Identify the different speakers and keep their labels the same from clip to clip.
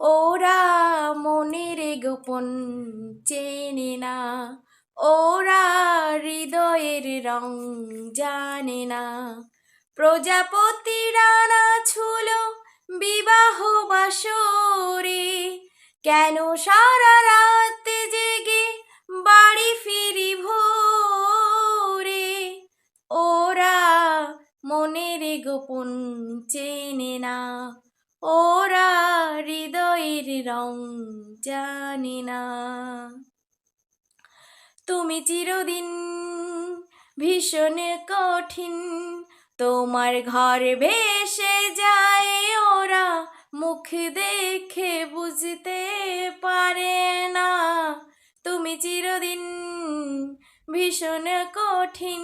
Speaker 1: ওরা মনের গোপন চেনে না, ওরা হৃদয়ের রং জানে না। প্রজাপতি রানা ছুলো বিবাহ বাসরে, কেন সারা রাত জেগে বাড়ি ফিরি ভোরে। ওরা মনের গোপন চেনে না, ওরা হৃদয়ের রং জানে না। তুমি চিরদিন ভীষণ কঠিন, তোমার ঘর ভেসে যায় ওরা, মুখ দেখে বুঝতে পারে না। তুমি চিরদিন ভীষণ কঠিন,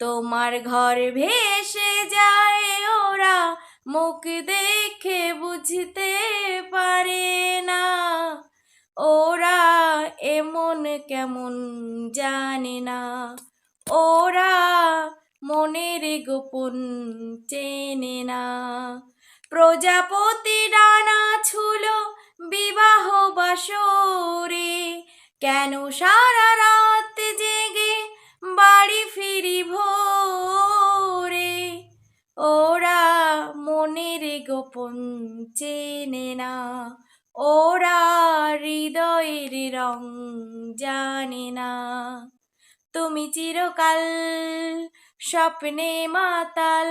Speaker 1: তোমার ঘর ভেসে যায় ওরা, মুখ দেখে বুঝতে পারে না। ওরা এমন কেমন জানে না, ওরা মনের গোপন চেনে না। প্রজাপতি ডানা ছুলো বিবাহ বাসরে, কেন সারা রাত জেগে বাড়ি ফিরি ভোরে। ওরা মনের গোপন চেনে না, ওরা হৃদয়ের রং জানে না। তুমি চিরকাল স্বপ্নে মাতাল,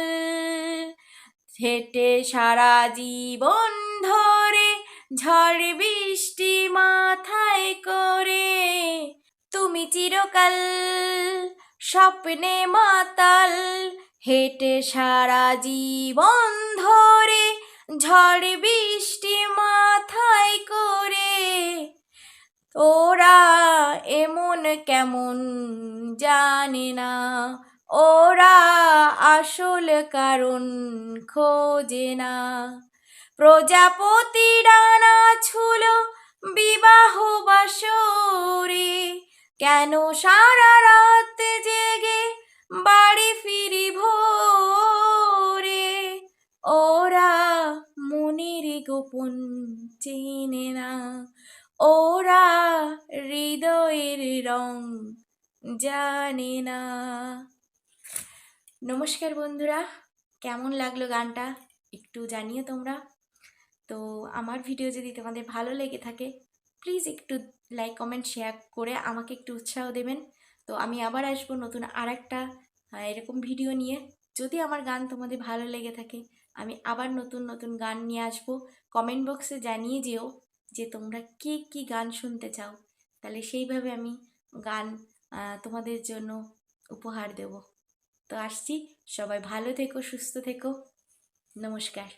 Speaker 1: হেঁটে সারা জীবন ধরে ঝড় বৃষ্টি মাথায় করে। তুমি চিরকাল স্বপ্নে মাতাল, হেঁটে সারা জীবন ধরে ঝড় বৃষ্টি মাথায় করে। ওরা এমন কেমন জানে না, ওরা আসল কারণ খোঁজে না। প্রজাপতি ডানা ছুলো বিবাহ বাসরে, কেন সারা রাত জেগে বাড়ি ফিরি ভোরে। ওরা মনের গোপন চেনে না, ওরা হৃদয়ের রং জানে না। নমস্কার বন্ধুরা, কেমন লাগলো গানটা একটু জানিও তোমরা। তো আমার ভিডিও যদি তোমাদের ভালো লেগে থাকে প্লিজ একটু লাইক কমেন্ট শেয়ার করে আমাকে একটু উৎসাহ দেবেন। তো আমি আবার আসবো নতুন আরেকটা এরকম ভিডিও নিয়ে। যদি আমার গান তোমাদের ভালো লেগে থাকে আমি আবার নতুন নতুন গান নিয়ে আসবো। কমেন্ট বক্সে জানিয়ে যেও যে তোমরা কি গান শুনতে চাও, তাহলে সেইভাবে আমি গান তোমাদের জন্য উপহার দেব। তো আসছি, সবাই ভালো থেকো, সুস্থ থেকো, নমস্কার।